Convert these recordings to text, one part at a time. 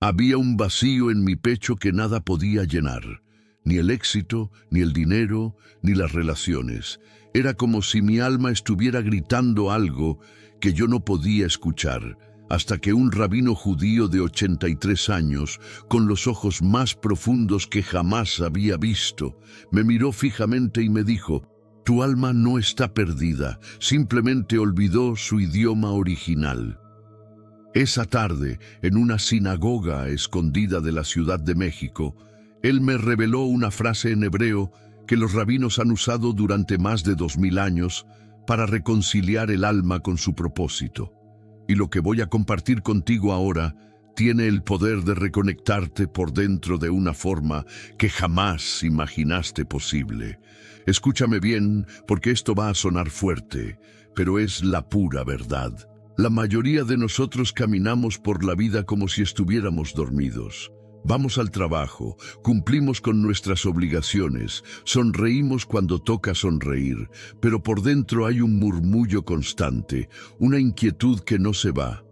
Había un vacío en mi pecho que nada podía llenar, ni el éxito, ni el dinero, ni las relaciones. Era como si mi alma estuviera gritando algo que yo no podía escuchar, hasta que un rabino judío de 83 años, con los ojos más profundos que jamás había visto, me miró fijamente y me dijo: «Tu alma no está perdida, simplemente olvidó su idioma original». Esa tarde, en una sinagoga escondida de la Ciudad de México, él me reveló una frase en hebreo que los rabinos han usado durante más de 2000 años para reconciliar el alma con su propósito. Y lo que voy a compartir contigo ahora tiene el poder de reconectarte por dentro de una forma que jamás imaginaste posible. Escúchame bien, porque esto va a sonar fuerte, pero es la pura verdad. La mayoría de nosotros caminamos por la vida como si estuviéramos dormidos. Vamos al trabajo, cumplimos con nuestras obligaciones, sonreímos cuando toca sonreír, pero por dentro hay un murmullo constante, una inquietud que no se va.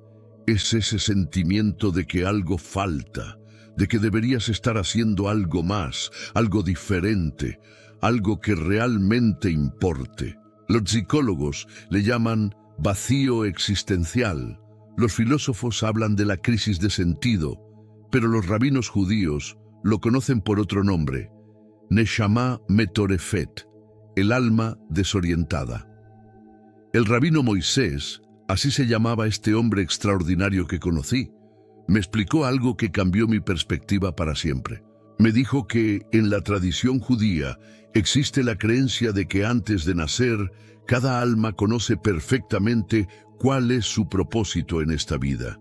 Es ese sentimiento de que algo falta, de que deberías estar haciendo algo más, algo diferente, algo que realmente importe. Los psicólogos le llaman vacío existencial. Los filósofos hablan de la crisis de sentido, pero los rabinos judíos lo conocen por otro nombre: Neshama Metorefet, el alma desorientada. El rabino Moisés, así se llamaba este hombre extraordinario que conocí, me explicó algo que cambió mi perspectiva para siempre. Me dijo que en la tradición judía existe la creencia de que antes de nacer, cada alma conoce perfectamente cuál es su propósito en esta vida.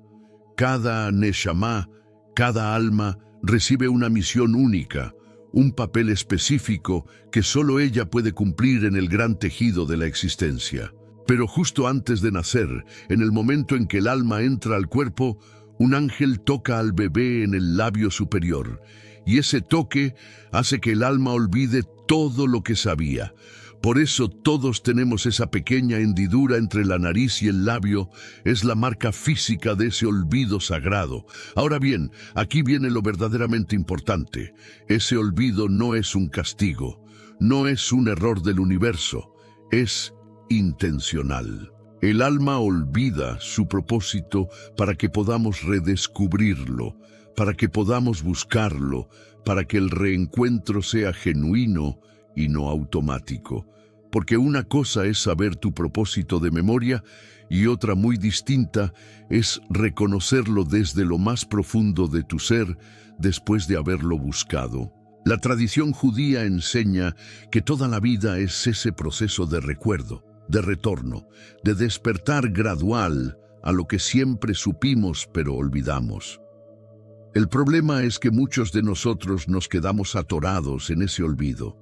Cada neshama, cada alma, recibe una misión única, un papel específico que solo ella puede cumplir en el gran tejido de la existencia. Pero justo antes de nacer, en el momento en que el alma entra al cuerpo, un ángel toca al bebé en el labio superior, y ese toque hace que el alma olvide todo lo que sabía. Por eso todos tenemos esa pequeña hendidura entre la nariz y el labio. Es la marca física de ese olvido sagrado. Ahora bien, aquí viene lo verdaderamente importante. Ese olvido no es un castigo, no es un error del universo, es intencional. El alma olvida su propósito para que podamos redescubrirlo, para que podamos buscarlo, para que el reencuentro sea genuino y no automático. Porque una cosa es saber tu propósito de memoria y otra muy distinta es reconocerlo desde lo más profundo de tu ser después de haberlo buscado. La tradición judía enseña que toda la vida es ese proceso de recuerdo, de retorno, de despertar gradual a lo que siempre supimos pero olvidamos. El problema es que muchos de nosotros nos quedamos atorados en ese olvido.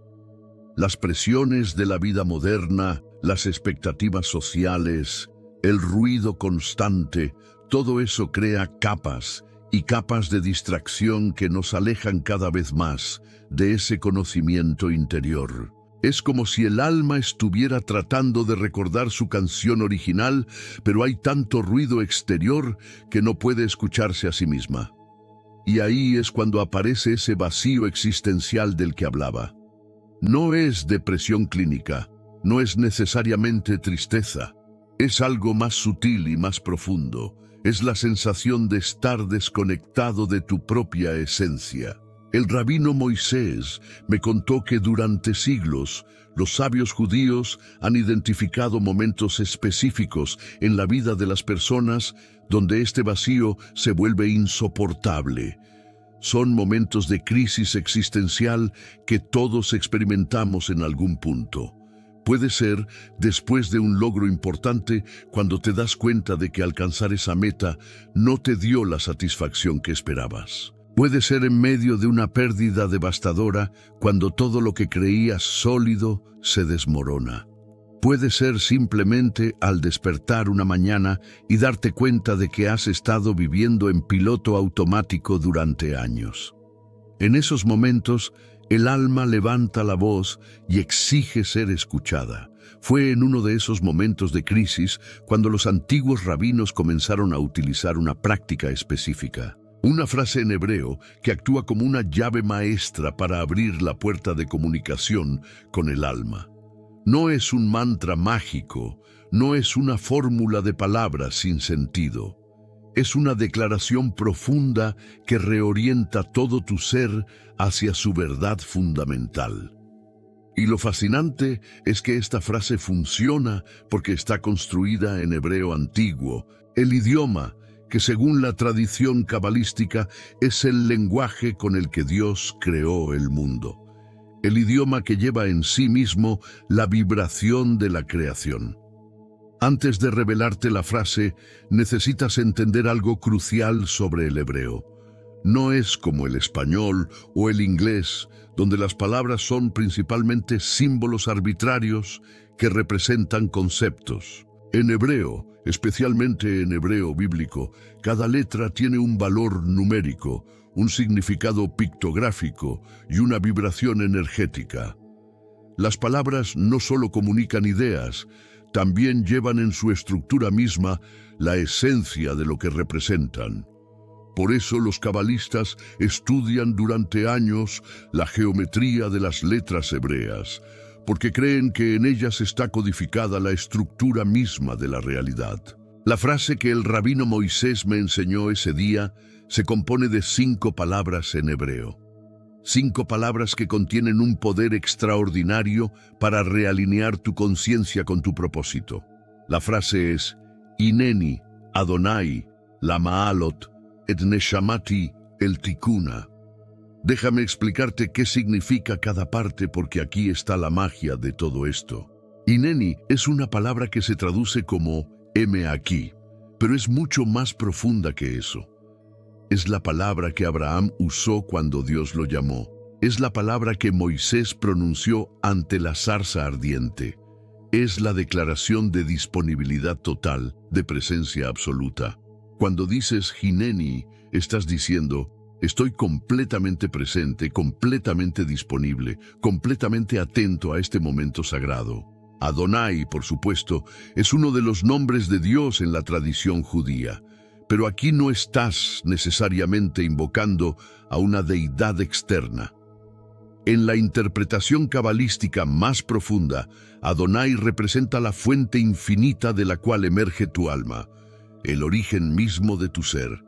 Las presiones de la vida moderna, las expectativas sociales, el ruido constante, todo eso crea capas y capas de distracción que nos alejan cada vez más de ese conocimiento interior. Es como si el alma estuviera tratando de recordar su canción original, pero hay tanto ruido exterior que no puede escucharse a sí misma. Y ahí es cuando aparece ese vacío existencial del que hablaba. No es depresión clínica, no es necesariamente tristeza. Es algo más sutil y más profundo. Es la sensación de estar desconectado de tu propia esencia. El rabino Moisés me contó que durante siglos los sabios judíos han identificado momentos específicos en la vida de las personas donde este vacío se vuelve insoportable. Son momentos de crisis existencial que todos experimentamos en algún punto. Puede ser después de un logro importante, cuando te das cuenta de que alcanzar esa meta no te dio la satisfacción que esperabas. Puede ser en medio de una pérdida devastadora, cuando todo lo que creías sólido se desmorona. Puede ser simplemente al despertar una mañana y darte cuenta de que has estado viviendo en piloto automático durante años. En esos momentos, el alma levanta la voz y exige ser escuchada. Fue en uno de esos momentos de crisis cuando los antiguos rabinos comenzaron a utilizar una práctica específica. Una frase en hebreo que actúa como una llave maestra para abrir la puerta de comunicación con el alma. No es un mantra mágico, no es una fórmula de palabras sin sentido. Es una declaración profunda que reorienta todo tu ser hacia su verdad fundamental. Y lo fascinante es que esta frase funciona porque está construida en hebreo antiguo, el idioma que según la tradición cabalística es el lenguaje con el que Dios creó el mundo. El idioma que lleva en sí mismo la vibración de la creación. Antes de revelarte la frase, necesitas entender algo crucial sobre el hebreo. No es como el español o el inglés, donde las palabras son principalmente símbolos arbitrarios que representan conceptos. En hebreo, especialmente en hebreo bíblico, cada letra tiene un valor numérico, un significado pictográfico y una vibración energética. Las palabras no solo comunican ideas, también llevan en su estructura misma la esencia de lo que representan. Por eso los cabalistas estudian durante años la geometría de las letras hebreas, porque creen que en ellas está codificada la estructura misma de la realidad. La frase que el rabino Moisés me enseñó ese día se compone de 5 palabras en hebreo. 5 palabras que contienen un poder extraordinario para realinear tu conciencia con tu propósito. La frase es Hineni, Adonai, la Ma'alot, et Neshamati, el Tikuna. Déjame explicarte qué significa cada parte porque aquí está la magia de todo esto. Hineni es una palabra que se traduce como heme aquí, pero es mucho más profunda que eso. Es la palabra que Abraham usó cuando Dios lo llamó. Es la palabra que Moisés pronunció ante la zarza ardiente. Es la declaración de disponibilidad total, de presencia absoluta. Cuando dices Hineni, estás diciendo, estoy completamente presente, completamente disponible, completamente atento a este momento sagrado. Adonai, por supuesto, es uno de los nombres de Dios en la tradición judía. Pero aquí no estás necesariamente invocando a una deidad externa. En la interpretación cabalística más profunda, Adonai representa la fuente infinita de la cual emerge tu alma, el origen mismo de tu ser.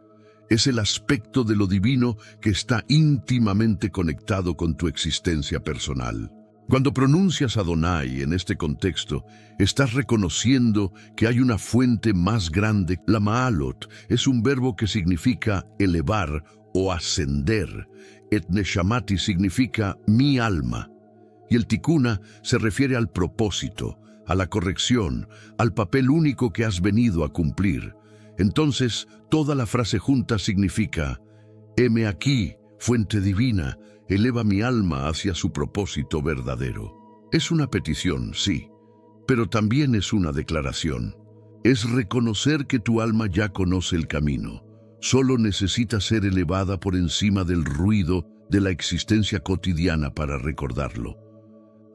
Es el aspecto de lo divino que está íntimamente conectado con tu existencia personal. Cuando pronuncias Adonai en este contexto, estás reconociendo que hay una fuente más grande. La Ma'alot es un verbo que significa elevar o ascender. Et Neshamati significa mi alma. Y el Tikuna se refiere al propósito, a la corrección, al papel único que has venido a cumplir. Entonces, toda la frase junta significa, heme aquí, fuente divina, eleva mi alma hacia su propósito verdadero. Es una petición, sí, pero también es una declaración. Es reconocer que tu alma ya conoce el camino. Solo necesita ser elevada por encima del ruido de la existencia cotidiana para recordarlo.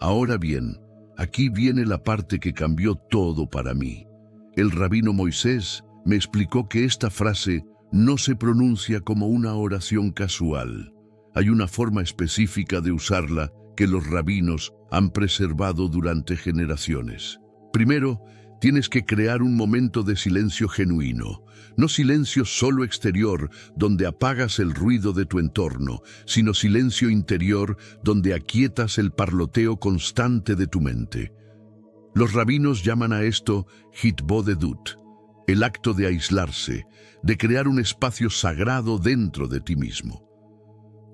Ahora bien, aquí viene la parte que cambió todo para mí. El rabino Moisés me explicó que esta frase no se pronuncia como una oración casual. Hay una forma específica de usarla que los rabinos han preservado durante generaciones. Primero, tienes que crear un momento de silencio genuino, no silencio solo exterior, donde apagas el ruido de tu entorno, sino silencio interior, donde aquietas el parloteo constante de tu mente. Los rabinos llaman a esto hitbodedut, el acto de aislarse, de crear un espacio sagrado dentro de ti mismo.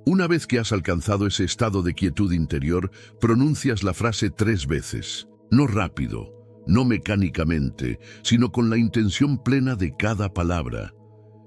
Una vez que has alcanzado ese estado de quietud interior, pronuncias la frase 3 veces, no rápido, no mecánicamente, sino con la intención plena de cada palabra.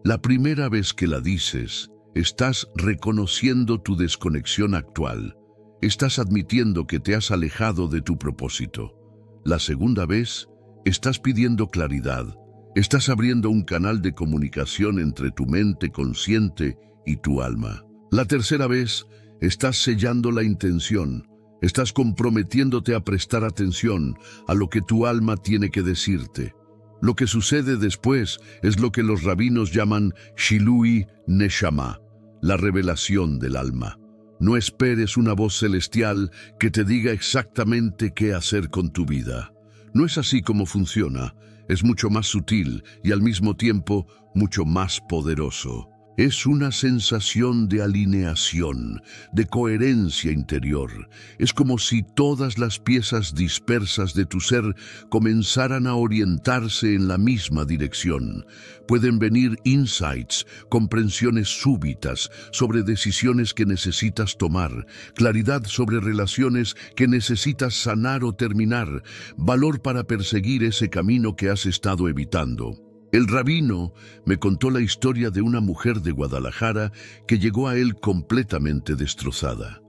La primera vez que la dices, estás reconociendo tu desconexión actual. Estás admitiendo que te has alejado de tu propósito. La segunda vez, estás pidiendo claridad. Estás abriendo un canal de comunicación entre tu mente consciente y tu alma. La tercera vez, estás sellando la intención. Estás comprometiéndote a prestar atención a lo que tu alma tiene que decirte. Lo que sucede después es lo que los rabinos llaman Shilui Neshama, la revelación del alma. No esperes una voz celestial que te diga exactamente qué hacer con tu vida. No es así como funciona. Es mucho más sutil y al mismo tiempo mucho más poderoso. Es una sensación de alineación, de coherencia interior. Es como si todas las piezas dispersas de tu ser comenzaran a orientarse en la misma dirección. Pueden venir insights, comprensiones súbitas sobre decisiones que necesitas tomar, claridad sobre relaciones que necesitas sanar o terminar, valor para perseguir ese camino que has estado evitando. El rabino me contó la historia de una mujer de Guadalajara que llegó a él completamente destrozada.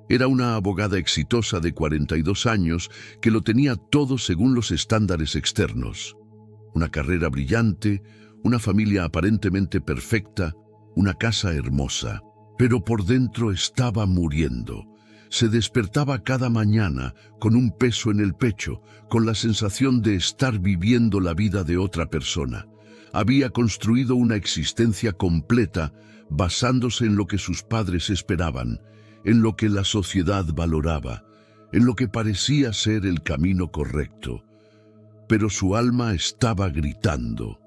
Era una abogada exitosa de 42 años que lo tenía todo según los estándares externos. Una carrera brillante, una familia aparentemente perfecta, una casa hermosa. Pero por dentro estaba muriendo. Se despertaba cada mañana con un peso en el pecho, con la sensación de estar viviendo la vida de otra persona. Había construido una existencia completa basándose en lo que sus padres esperaban, en lo que la sociedad valoraba, en lo que parecía ser el camino correcto. Pero su alma estaba gritando.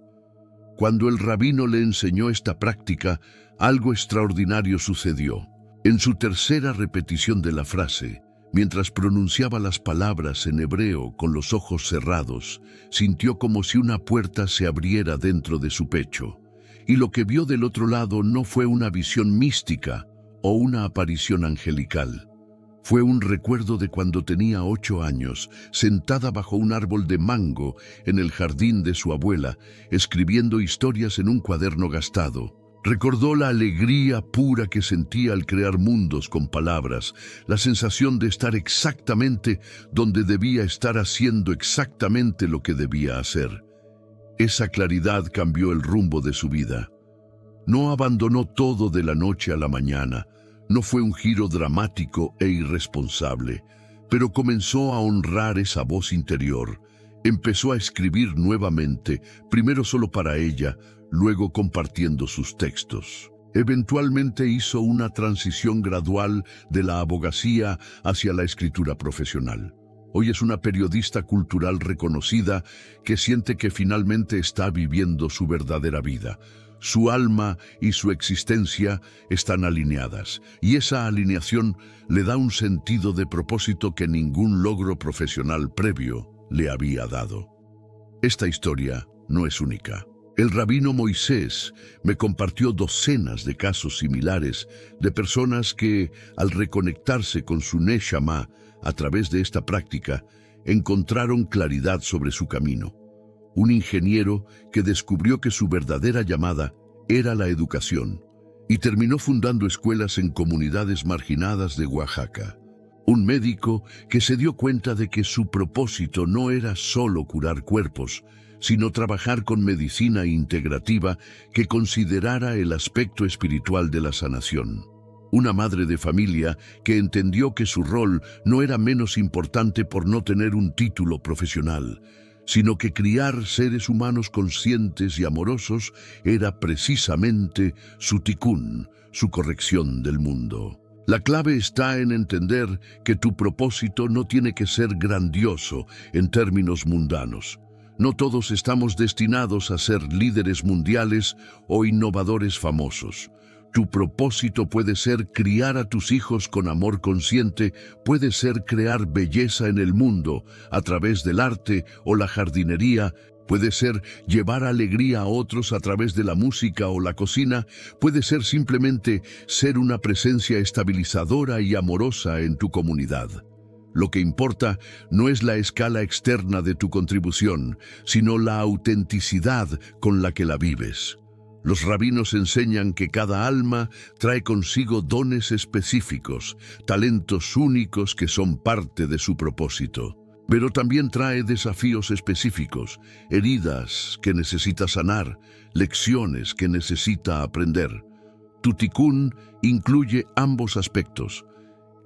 Cuando el rabino le enseñó esta práctica, algo extraordinario sucedió. En su tercera repetición de la frase, mientras pronunciaba las palabras en hebreo con los ojos cerrados, sintió como si una puerta se abriera dentro de su pecho. Y lo que vio del otro lado no fue una visión mística o una aparición angelical. Fue un recuerdo de cuando tenía 8 años, sentada bajo un árbol de mango en el jardín de su abuela, escribiendo historias en un cuaderno gastado. Recordó la alegría pura que sentía al crear mundos con palabras, la sensación de estar exactamente donde debía estar haciendo exactamente lo que debía hacer. Esa claridad cambió el rumbo de su vida. No abandonó todo de la noche a la mañana, no fue un giro dramático e irresponsable, pero comenzó a honrar esa voz interior. Empezó a escribir nuevamente, primero solo para ella, luego compartiendo sus textos. Eventualmente hizo una transición gradual de la abogacía hacia la escritura profesional. Hoy es una periodista cultural reconocida que siente que finalmente está viviendo su verdadera vida. Su alma y su existencia están alineadas, y esa alineación le da un sentido de propósito que ningún logro profesional previo le había dado. Esta historia no es única. El rabino Moisés me compartió docenas de casos similares de personas que, al reconectarse con su Neshama a través de esta práctica, encontraron claridad sobre su camino. Un ingeniero que descubrió que su verdadera llamada era la educación y terminó fundando escuelas en comunidades marginadas de Oaxaca. Un médico que se dio cuenta de que su propósito no era solo curar cuerpos, sino trabajar con medicina integrativa que considerara el aspecto espiritual de la sanación. Una madre de familia que entendió que su rol no era menos importante por no tener un título profesional, sino que criar seres humanos conscientes y amorosos era precisamente su tikkun, su corrección del mundo. La clave está en entender que tu propósito no tiene que ser grandioso en términos mundanos. No todos estamos destinados a ser líderes mundiales o innovadores famosos. Tu propósito puede ser criar a tus hijos con amor consciente, puede ser crear belleza en el mundo a través del arte o la jardinería, puede ser llevar alegría a otros a través de la música o la cocina, puede ser simplemente ser una presencia estabilizadora y amorosa en tu comunidad. Lo que importa no es la escala externa de tu contribución, sino la autenticidad con la que la vives. Los rabinos enseñan que cada alma trae consigo dones específicos, talentos únicos que son parte de su propósito. Pero también trae desafíos específicos, heridas que necesita sanar, lecciones que necesita aprender. Tu tikkun incluye ambos aspectos: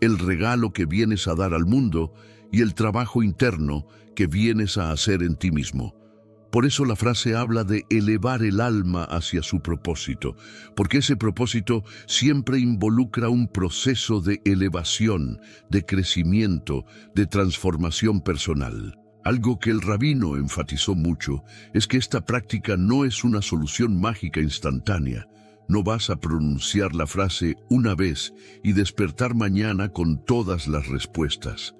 el regalo que vienes a dar al mundo y el trabajo interno que vienes a hacer en ti mismo. Por eso la frase habla de elevar el alma hacia su propósito, porque ese propósito siempre involucra un proceso de elevación, de crecimiento, de transformación personal. Algo que el rabino enfatizó mucho es que esta práctica no es una solución mágica instantánea. No vas a pronunciar la frase una vez y despertar mañana con todas las respuestas.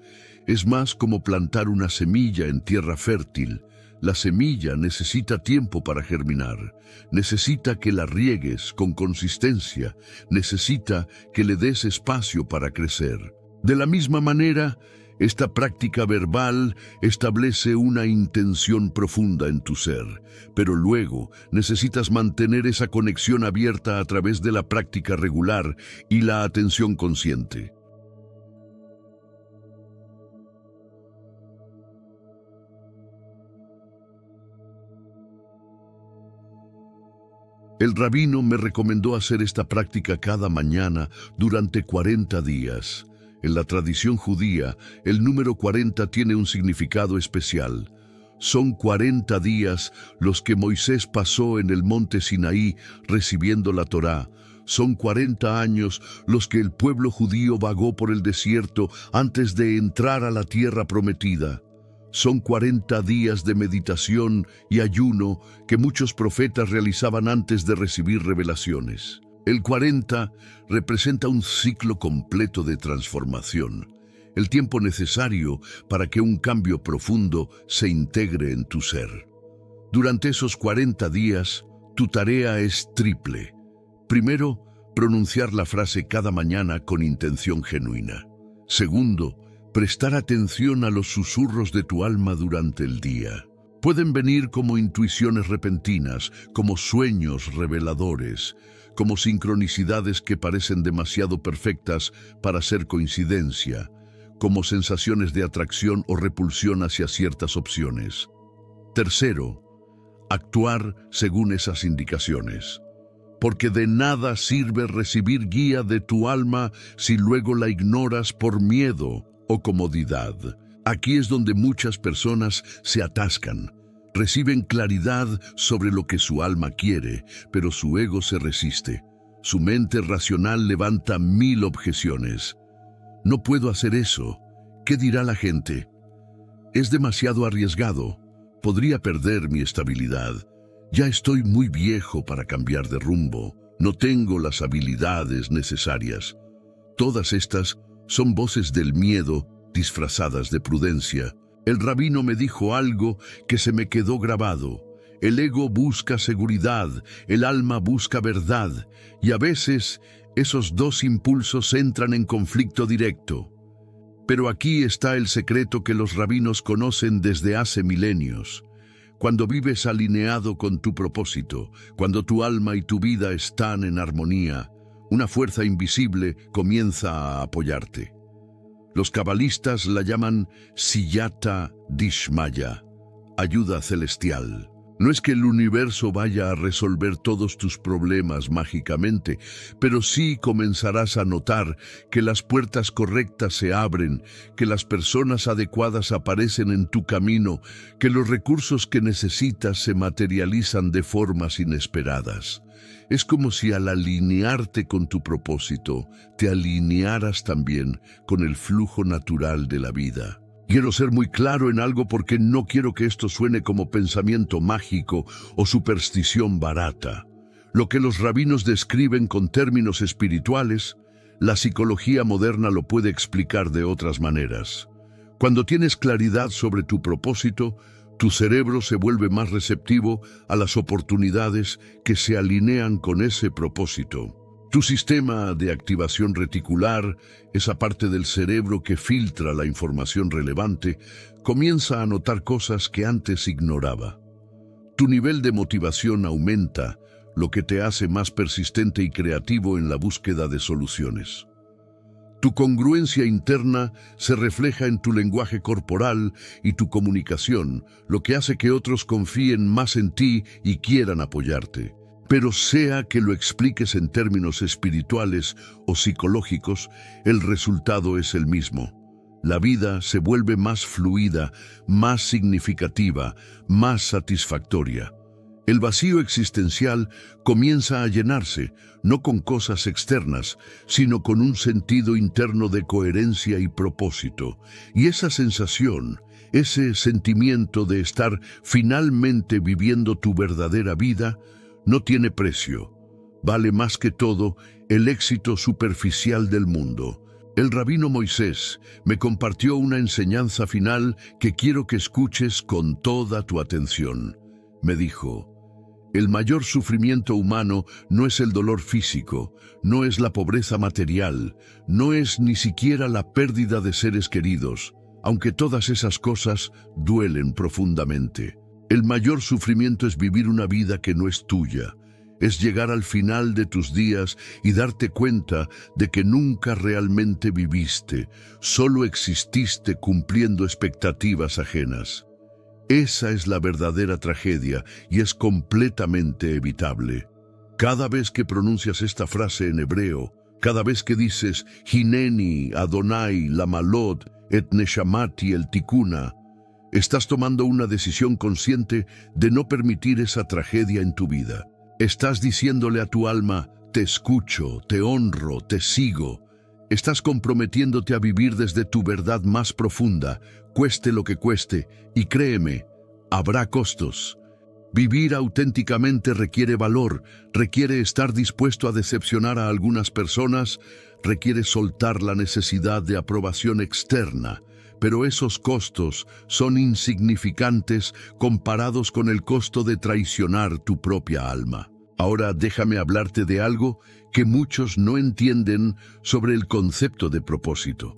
Es más como plantar una semilla en tierra fértil. La semilla necesita tiempo para germinar, necesita que la riegues con consistencia, necesita que le des espacio para crecer. De la misma manera, esta práctica verbal establece una intención profunda en tu ser, pero luego necesitas mantener esa conexión abierta a través de la práctica regular y la atención consciente. El rabino me recomendó hacer esta práctica cada mañana durante 40 días. En la tradición judía, el número 40 tiene un significado especial. Son 40 días los que Moisés pasó en el monte Sinaí recibiendo la Torá. Son 40 años los que el pueblo judío vagó por el desierto antes de entrar a la tierra prometida. Son 40 días de meditación y ayuno que muchos profetas realizaban antes de recibir revelaciones. El 40 representa un ciclo completo de transformación, el tiempo necesario para que un cambio profundo se integre en tu ser. Durante esos 40 días, tu tarea es triple. Primero, pronunciar la frase cada mañana con intención genuina. Segundo, prestar atención a los susurros de tu alma durante el día. Pueden venir como intuiciones repentinas, como sueños reveladores, como sincronicidades que parecen demasiado perfectas para ser coincidencia, como sensaciones de atracción o repulsión hacia ciertas opciones. Tercero, actuar según esas indicaciones. Porque de nada sirve recibir guía de tu alma si luego la ignoras por miedo o comodidad. Aquí es donde muchas personas se atascan. Reciben claridad sobre lo que su alma quiere, pero su ego se resiste. Su mente racional levanta 1000 objeciones. No puedo hacer eso. ¿Qué dirá la gente? Es demasiado arriesgado. Podría perder mi estabilidad. Ya estoy muy viejo para cambiar de rumbo. No tengo las habilidades necesarias. Todas estas son voces del miedo disfrazadas de prudencia. El rabino me dijo algo que se me quedó grabado. El ego busca seguridad, el alma busca verdad, y a veces esos dos impulsos entran en conflicto directo. Pero aquí está el secreto que los rabinos conocen desde hace milenios. Cuando vives alineado con tu propósito, cuando tu alma y tu vida están en armonía, una fuerza invisible comienza a apoyarte. Los cabalistas la llaman Siyata Dishmaya, ayuda celestial. No es que el universo vaya a resolver todos tus problemas mágicamente, pero sí comenzarás a notar que las puertas correctas se abren, que las personas adecuadas aparecen en tu camino, que los recursos que necesitas se materializan de formas inesperadas. Es como si al alinearte con tu propósito, te alinearas también con el flujo natural de la vida. Quiero ser muy claro en algo porque no quiero que esto suene como pensamiento mágico o superstición barata. Lo que los rabinos describen con términos espirituales, la psicología moderna lo puede explicar de otras maneras. Cuando tienes claridad sobre tu propósito, tu cerebro se vuelve más receptivo a las oportunidades que se alinean con ese propósito. Tu sistema de activación reticular, esa parte del cerebro que filtra la información relevante, comienza a notar cosas que antes ignoraba. Tu nivel de motivación aumenta, lo que te hace más persistente y creativo en la búsqueda de soluciones. Tu congruencia interna se refleja en tu lenguaje corporal y tu comunicación, lo que hace que otros confíen más en ti y quieran apoyarte. Pero sea que lo expliques en términos espirituales o psicológicos, el resultado es el mismo. La vida se vuelve más fluida, más significativa, más satisfactoria. El vacío existencial comienza a llenarse, no con cosas externas, sino con un sentido interno de coherencia y propósito. Y esa sensación, ese sentimiento de estar finalmente viviendo tu verdadera vida, no tiene precio. Vale más que todo el éxito superficial del mundo. El rabino Moisés me compartió una enseñanza final que quiero que escuches con toda tu atención. Me dijo: el mayor sufrimiento humano no es el dolor físico, no es la pobreza material, no es ni siquiera la pérdida de seres queridos, aunque todas esas cosas duelen profundamente. El mayor sufrimiento es vivir una vida que no es tuya. Es llegar al final de tus días y darte cuenta de que nunca realmente viviste, solo exististe cumpliendo expectativas ajenas. Esa es la verdadera tragedia y es completamente evitable. Cada vez que pronuncias esta frase en hebreo, cada vez que dices Hineni, Adonai, Lamalot, et Neshamati el Tikuna, estás tomando una decisión consciente de no permitir esa tragedia en tu vida. Estás diciéndole a tu alma: te escucho, te honro, te sigo. Estás comprometiéndote a vivir desde tu verdad más profunda, cueste lo que cueste, y créeme, habrá costos. Vivir auténticamente requiere valor, requiere estar dispuesto a decepcionar a algunas personas, requiere soltar la necesidad de aprobación externa, pero esos costos son insignificantes comparados con el costo de traicionar tu propia alma. Ahora déjame hablarte de algo que muchos no entienden sobre el concepto de propósito.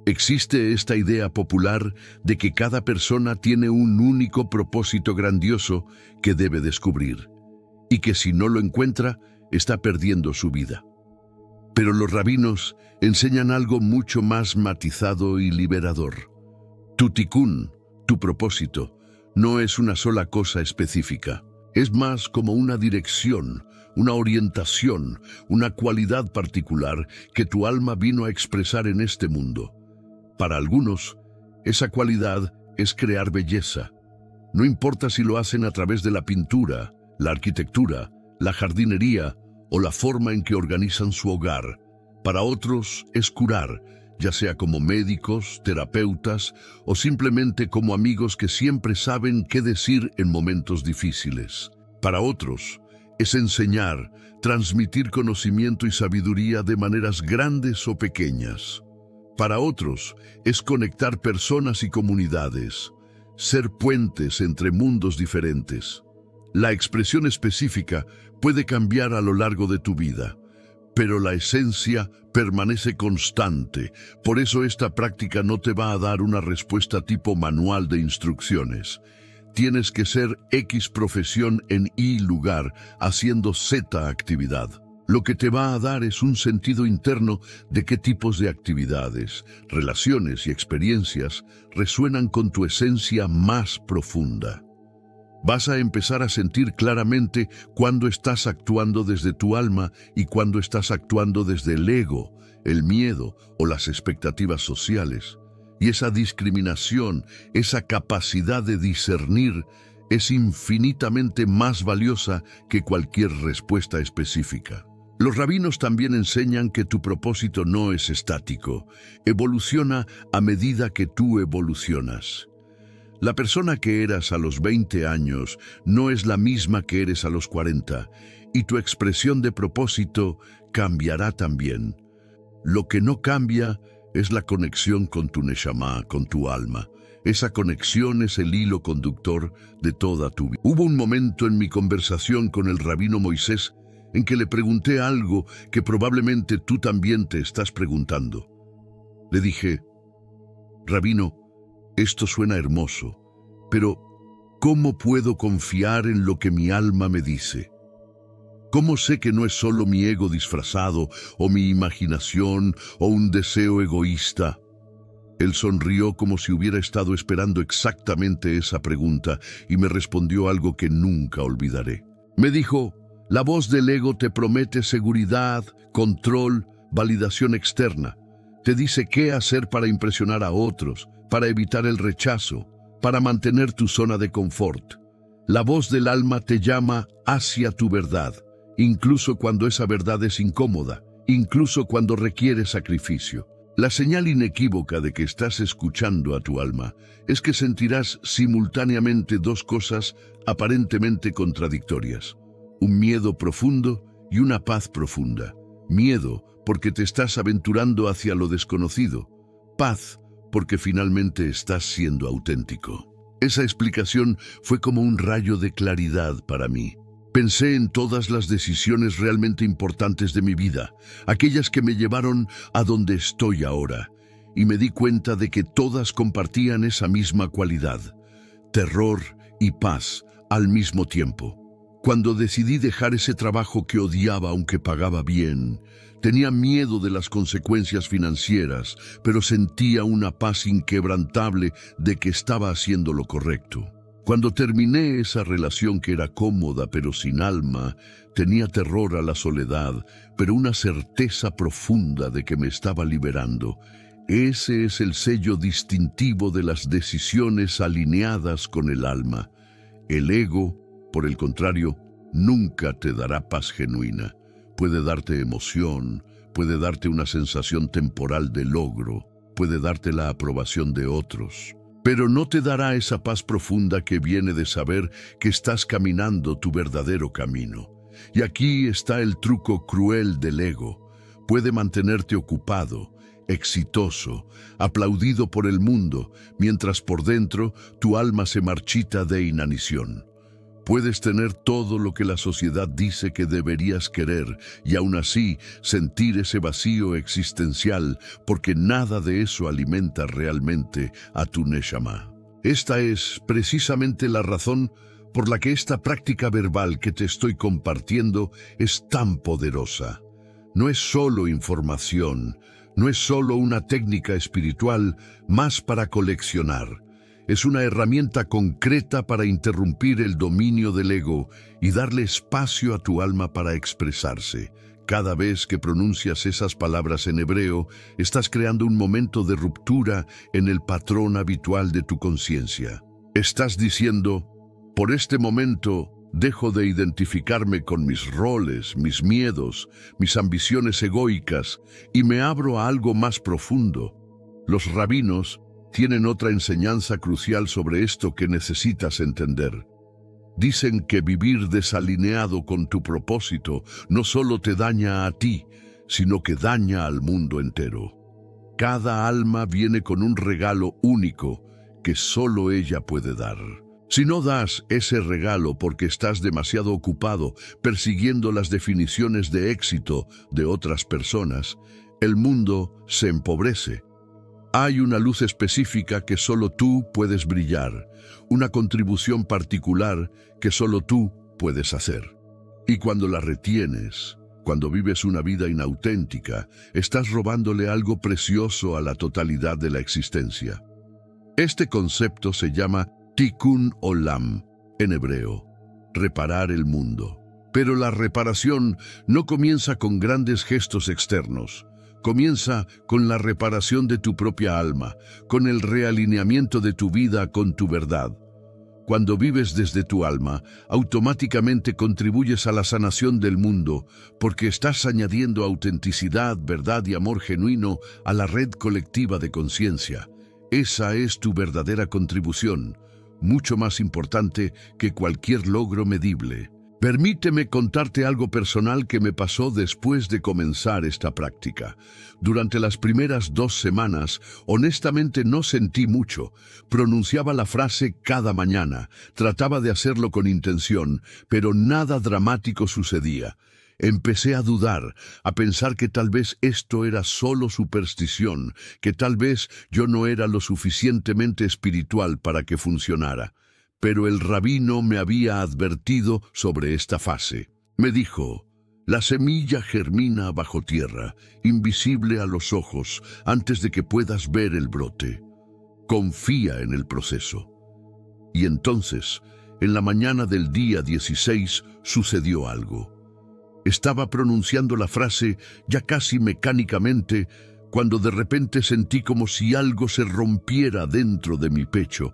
Existe esta idea popular de que cada persona tiene un único propósito grandioso que debe descubrir, y que si no lo encuentra, está perdiendo su vida. Pero los rabinos enseñan algo mucho más matizado y liberador. Tu tikún, tu propósito, no es una sola cosa específica. Es más como una dirección, una orientación, una cualidad particular que tu alma vino a expresar en este mundo. Para algunos, esa cualidad es crear belleza. No importa si lo hacen a través de la pintura, la arquitectura, la jardinería o la forma en que organizan su hogar. Para otros es curar, ya sea como médicos, terapeutas o simplemente como amigos que siempre saben qué decir en momentos difíciles. Para otros es enseñar, transmitir conocimiento y sabiduría de maneras grandes o pequeñas. Para otros es conectar personas y comunidades, ser puentes entre mundos diferentes. La expresión específica puede cambiar a lo largo de tu vida, pero la esencia permanece constante. Por eso esta práctica no te va a dar una respuesta tipo manual de instrucciones. Tienes que ser X profesión en Y lugar, haciendo Z actividad. Lo que te va a dar es un sentido interno de qué tipos de actividades, relaciones y experiencias resuenan con tu esencia más profunda. Vas a empezar a sentir claramente cuándo estás actuando desde tu alma y cuándo estás actuando desde el ego, el miedo o las expectativas sociales. Y esa discriminación, esa capacidad de discernir, es infinitamente más valiosa que cualquier respuesta específica. Los rabinos también enseñan que tu propósito no es estático, evoluciona a medida que tú evolucionas. La persona que eras a los 20 años no es la misma que eres a los 40, y tu expresión de propósito cambiará también. Lo que no cambia es la conexión con tu neshama, con tu alma. Esa conexión es el hilo conductor de toda tu vida. Hubo un momento en mi conversación con el rabino Moisés en que le pregunté algo que probablemente tú también te estás preguntando. Le dije: Rabino, esto suena hermoso, pero ¿cómo puedo confiar en lo que mi alma me dice? ¿Cómo sé que no es solo mi ego disfrazado, o mi imaginación, o un deseo egoísta? Él sonrió como si hubiera estado esperando exactamente esa pregunta y me respondió algo que nunca olvidaré. Me dijo: la voz del ego te promete seguridad, control, validación externa, Te dice qué hacer para impresionar a otros, para evitar el rechazo, para mantener tu zona de confort. La voz del alma te llama hacia tu verdad, incluso cuando esa verdad es incómoda, incluso cuando requiere sacrificio. La señal inequívoca de que estás escuchando a tu alma es que sentirás simultáneamente dos cosas aparentemente contradictorias: un miedo profundo y una paz profunda. Miedo porque te estás aventurando hacia lo desconocido. Paz porque finalmente estás siendo auténtico. Esa explicación fue como un rayo de claridad para mí. Pensé en todas las decisiones realmente importantes de mi vida, aquellas que me llevaron a donde estoy ahora, y me di cuenta de que todas compartían esa misma cualidad: terror y paz al mismo tiempo. Cuando decidí dejar ese trabajo que odiaba aunque pagaba bien, tenía miedo de las consecuencias financieras, pero sentía una paz inquebrantable de que estaba haciendo lo correcto. Cuando terminé esa relación que era cómoda pero sin alma, tenía terror a la soledad, pero una certeza profunda de que me estaba liberando. Ese es el sello distintivo de las decisiones alineadas con el alma. El ego, por el contrario, nunca te dará paz genuina. Puede darte emoción, puede darte una sensación temporal de logro, puede darte la aprobación de otros, pero no te dará esa paz profunda que viene de saber que estás caminando tu verdadero camino. Y aquí está el truco cruel del ego. Puede mantenerte ocupado, exitoso, aplaudido por el mundo, mientras por dentro tu alma se marchita de inanición. Puedes tener todo lo que la sociedad dice que deberías querer y aún así sentir ese vacío existencial, porque nada de eso alimenta realmente a tu Neshama. Esta es precisamente la razón por la que esta práctica verbal que te estoy compartiendo es tan poderosa. No es solo información, no es solo una técnica espiritual más para coleccionar. Es una herramienta concreta para interrumpir el dominio del ego y darle espacio a tu alma para expresarse. Cada vez que pronuncias esas palabras en hebreo, estás creando un momento de ruptura en el patrón habitual de tu conciencia. Estás diciendo: por este momento dejo de identificarme con mis roles, mis miedos, mis ambiciones egoicas y me abro a algo más profundo. Los rabinos tienen otra enseñanza crucial sobre esto que necesitas entender. Dicen que vivir desalineado con tu propósito no solo te daña a ti, sino que daña al mundo entero. Cada alma viene con un regalo único que solo ella puede dar. Si no das ese regalo porque estás demasiado ocupado persiguiendo las definiciones de éxito de otras personas, el mundo se empobrece. Hay una luz específica que solo tú puedes brillar, una contribución particular que solo tú puedes hacer. Y cuando la retienes, cuando vives una vida inauténtica, estás robándole algo precioso a la totalidad de la existencia. Este concepto se llama Tikkun Olam, en hebreo, reparar el mundo. Pero la reparación no comienza con grandes gestos externos. Comienza con la reparación de tu propia alma, con el realineamiento de tu vida con tu verdad. Cuando vives desde tu alma, automáticamente contribuyes a la sanación del mundo, porque estás añadiendo autenticidad, verdad y amor genuino a la red colectiva de conciencia. Esa es tu verdadera contribución, mucho más importante que cualquier logro medible. Permíteme contarte algo personal que me pasó después de comenzar esta práctica. Durante las primeras 2 semanas, honestamente no sentí mucho. Pronunciaba la frase cada mañana, trataba de hacerlo con intención, pero nada dramático sucedía. Empecé a dudar, a pensar que tal vez esto era solo superstición, que tal vez yo no era lo suficientemente espiritual para que funcionara. Pero el rabino me había advertido sobre esta fase. Me dijo: la semilla germina bajo tierra, invisible a los ojos, antes de que puedas ver el brote. Confía en el proceso. Y entonces, en la mañana del día 16, sucedió algo. Estaba pronunciando la frase ya casi mecánicamente cuando de repente sentí como si algo se rompiera dentro de mi pecho.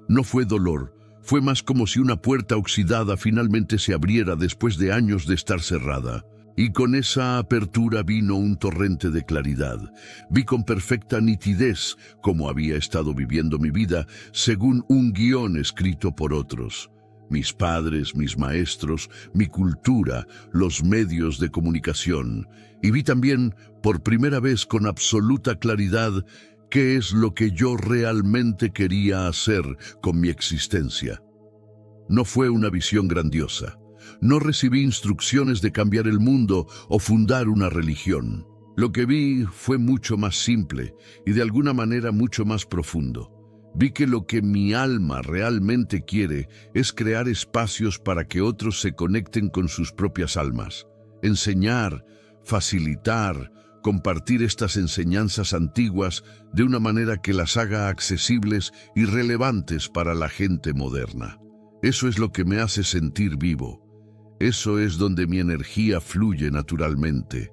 No fue dolor, fue más como si una puerta oxidada finalmente se abriera después de años de estar cerrada. Y con esa apertura vino un torrente de claridad. Vi con perfecta nitidez cómo había estado viviendo mi vida según un guión escrito por otros. Mis padres, mis maestros, mi cultura, los medios de comunicación. Y vi también, por primera vez con absoluta claridad, qué es lo que yo realmente quería hacer con mi existencia. No fue una visión grandiosa. No recibí instrucciones de cambiar el mundo o fundar una religión. Lo que vi fue mucho más simple y de alguna manera mucho más profundo. Vi que lo que mi alma realmente quiere es crear espacios para que otros se conecten con sus propias almas. Enseñar, facilitar, compartir estas enseñanzas antiguas de una manera que las haga accesibles y relevantes para la gente moderna. Eso es lo que me hace sentir vivo. Eso es donde mi energía fluye naturalmente.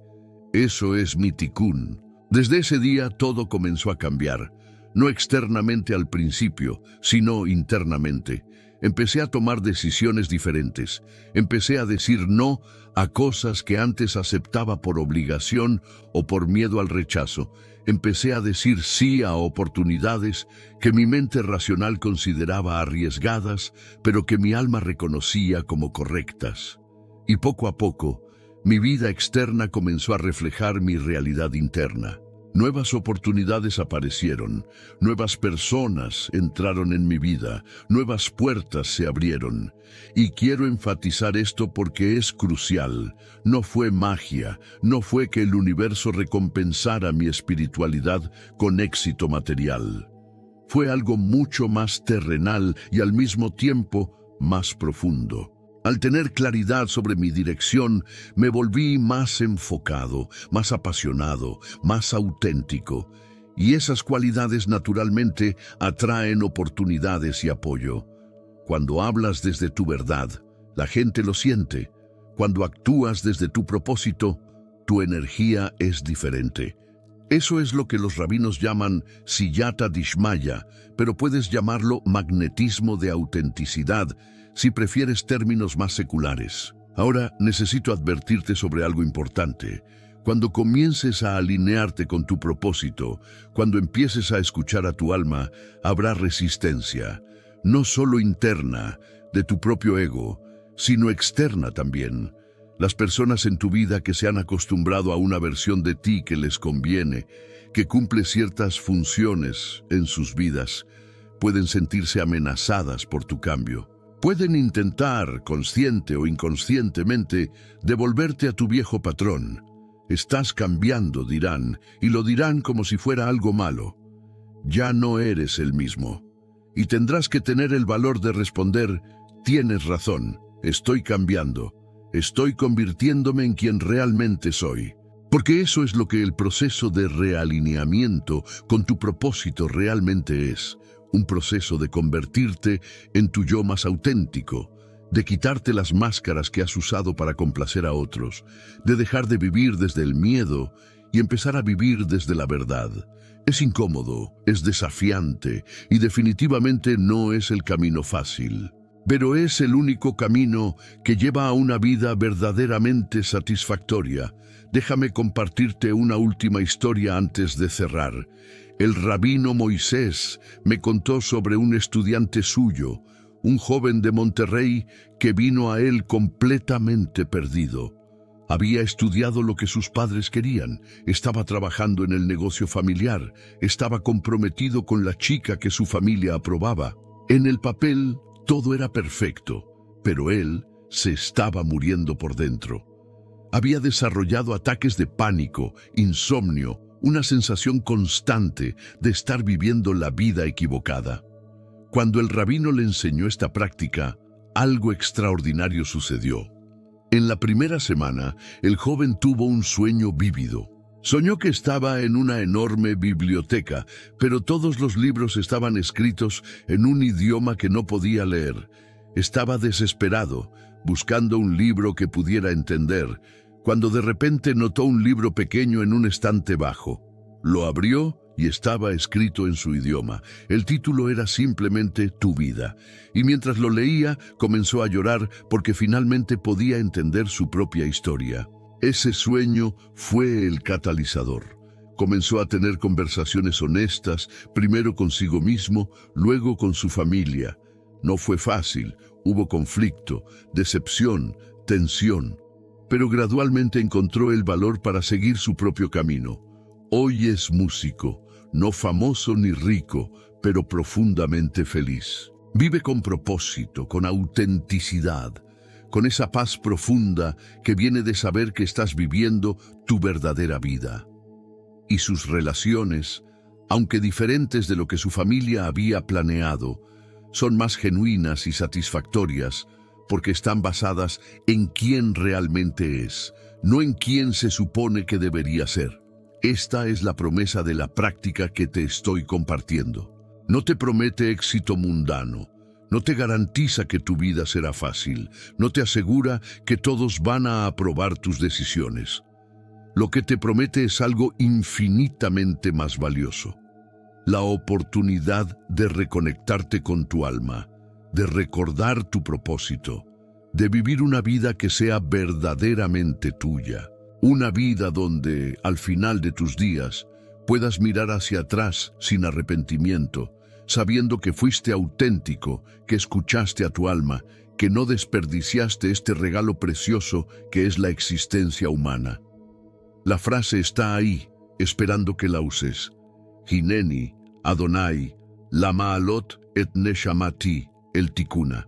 Eso es mi tikkun. Desde ese día todo comenzó a cambiar, no externamente al principio, sino internamente. Empecé a tomar decisiones diferentes. Empecé a decir no a cosas que antes aceptaba por obligación o por miedo al rechazo. Empecé a decir sí a oportunidades que mi mente racional consideraba arriesgadas, pero que mi alma reconocía como correctas. Y poco a poco, mi vida externa comenzó a reflejar mi realidad interna. Nuevas oportunidades aparecieron, nuevas personas entraron en mi vida, nuevas puertas se abrieron. Y quiero enfatizar esto porque es crucial. No fue magia, no fue que el universo recompensara mi espiritualidad con éxito material. Fue algo mucho más terrenal y al mismo tiempo más profundo. Al tener claridad sobre mi dirección, me volví más enfocado, más apasionado, más auténtico. Y esas cualidades naturalmente atraen oportunidades y apoyo. Cuando hablas desde tu verdad, la gente lo siente. Cuando actúas desde tu propósito, tu energía es diferente. Eso es lo que los rabinos llaman siyata dishmaya, pero puedes llamarlo magnetismo de autenticidad, si prefieres términos más seculares. Ahora necesito advertirte sobre algo importante. Cuando comiences a alinearte con tu propósito, cuando empieces a escuchar a tu alma, habrá resistencia, no solo interna, de tu propio ego, sino externa también. Las personas en tu vida que se han acostumbrado a una versión de ti que les conviene, que cumple ciertas funciones en sus vidas, pueden sentirse amenazadas por tu cambio. Pueden intentar, consciente o inconscientemente, devolverte a tu viejo patrón. Estás cambiando, dirán, y lo dirán como si fuera algo malo. Ya no eres el mismo. Y tendrás que tener el valor de responder, tienes razón, estoy cambiando, estoy convirtiéndome en quien realmente soy. Porque eso es lo que el proceso de realineamiento con tu propósito realmente es. Un proceso de convertirte en tu yo más auténtico, de quitarte las máscaras que has usado para complacer a otros, de dejar de vivir desde el miedo y empezar a vivir desde la verdad. Es incómodo, es desafiante y definitivamente no es el camino fácil. Pero es el único camino que lleva a una vida verdaderamente satisfactoria. Déjame compartirte una última historia antes de cerrar. El rabino Moisés me contó sobre un estudiante suyo, un joven de Monterrey que vino a él completamente perdido. Había estudiado lo que sus padres querían, estaba trabajando en el negocio familiar, estaba comprometido con la chica que su familia aprobaba. En el papel todo era perfecto, pero él se estaba muriendo por dentro. Había desarrollado ataques de pánico, insomnio, una sensación constante de estar viviendo la vida equivocada. Cuando el rabino le enseñó esta práctica, algo extraordinario sucedió. En la primera semana, el joven tuvo un sueño vívido. Soñó que estaba en una enorme biblioteca, pero todos los libros estaban escritos en un idioma que no podía leer. Estaba desesperado, buscando un libro que pudiera entender, cuando de repente notó un libro pequeño en un estante bajo. Lo abrió y estaba escrito en su idioma. El título era simplemente Tu vida. Y mientras lo leía, comenzó a llorar porque finalmente podía entender su propia historia. Ese sueño fue el catalizador. Comenzó a tener conversaciones honestas, primero consigo mismo, luego con su familia. No fue fácil, hubo conflicto, decepción, tensión, pero gradualmente encontró el valor para seguir su propio camino. Hoy es músico, no famoso ni rico, pero profundamente feliz. Vive con propósito, con autenticidad, con esa paz profunda que viene de saber que estás viviendo tu verdadera vida. Y sus relaciones, aunque diferentes de lo que su familia había planeado, son más genuinas y satisfactorias porque están basadas en quién realmente es, no en quién se supone que debería ser. Esta es la promesa de la práctica que te estoy compartiendo. No te promete éxito mundano, no te garantiza que tu vida será fácil, no te asegura que todos van a aprobar tus decisiones. Lo que te promete es algo infinitamente más valioso. La oportunidad de reconectarte con tu alma, de recordar tu propósito, de vivir una vida que sea verdaderamente tuya. Una vida donde, al final de tus días, puedas mirar hacia atrás sin arrepentimiento, sabiendo que fuiste auténtico, que escuchaste a tu alma, que no desperdiciaste este regalo precioso que es la existencia humana. La frase está ahí, esperando que la uses. Hineni, Adonai, Lama Alot et Neshamati, el Tikuna.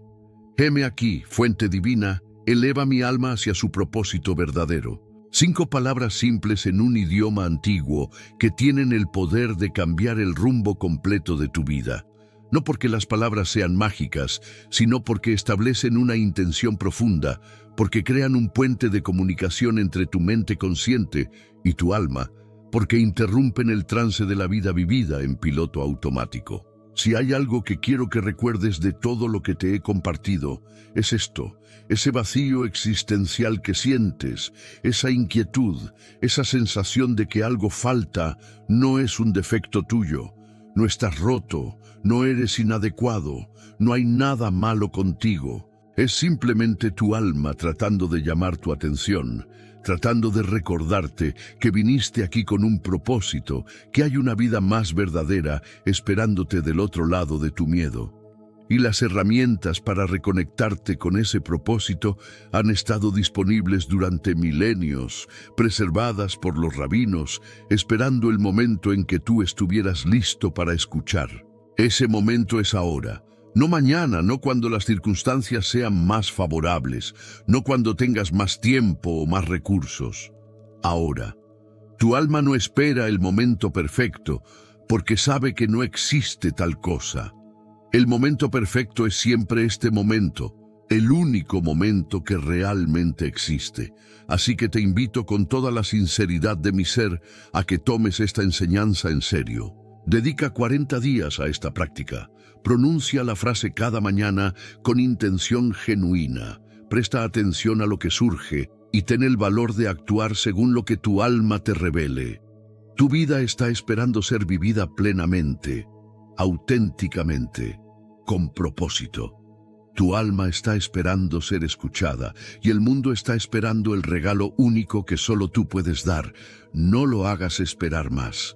Heme aquí, fuente divina, eleva mi alma hacia su propósito verdadero. 5 palabras simples en un idioma antiguo que tienen el poder de cambiar el rumbo completo de tu vida. No porque las palabras sean mágicas, sino porque establecen una intención profunda, porque crean un puente de comunicación entre tu mente consciente y tu alma, porque interrumpen el trance de la vida vivida en piloto automático. Si hay algo que quiero que recuerdes de todo lo que te he compartido, es esto, ese vacío existencial que sientes, esa inquietud, esa sensación de que algo falta, no es un defecto tuyo. No estás roto, no eres inadecuado, no hay nada malo contigo. Es simplemente tu alma tratando de llamar tu atención, tratando de recordarte que viniste aquí con un propósito, que hay una vida más verdadera esperándote del otro lado de tu miedo. Y las herramientas para reconectarte con ese propósito han estado disponibles durante milenios, preservadas por los rabinos, esperando el momento en que tú estuvieras listo para escuchar. Ese momento es ahora. No mañana, no cuando las circunstancias sean más favorables, no cuando tengas más tiempo o más recursos. Ahora. Tu alma no espera el momento perfecto, porque sabe que no existe tal cosa. El momento perfecto es siempre este momento, el único momento que realmente existe. Así que te invito con toda la sinceridad de mi ser a que tomes esta enseñanza en serio. Dedica 40 días a esta práctica. Pronuncia la frase cada mañana con intención genuina. Presta atención a lo que surge y ten el valor de actuar según lo que tu alma te revele. Tu vida está esperando ser vivida plenamente, auténticamente, con propósito. Tu alma está esperando ser escuchada y el mundo está esperando el regalo único que solo tú puedes dar. No lo hagas esperar más.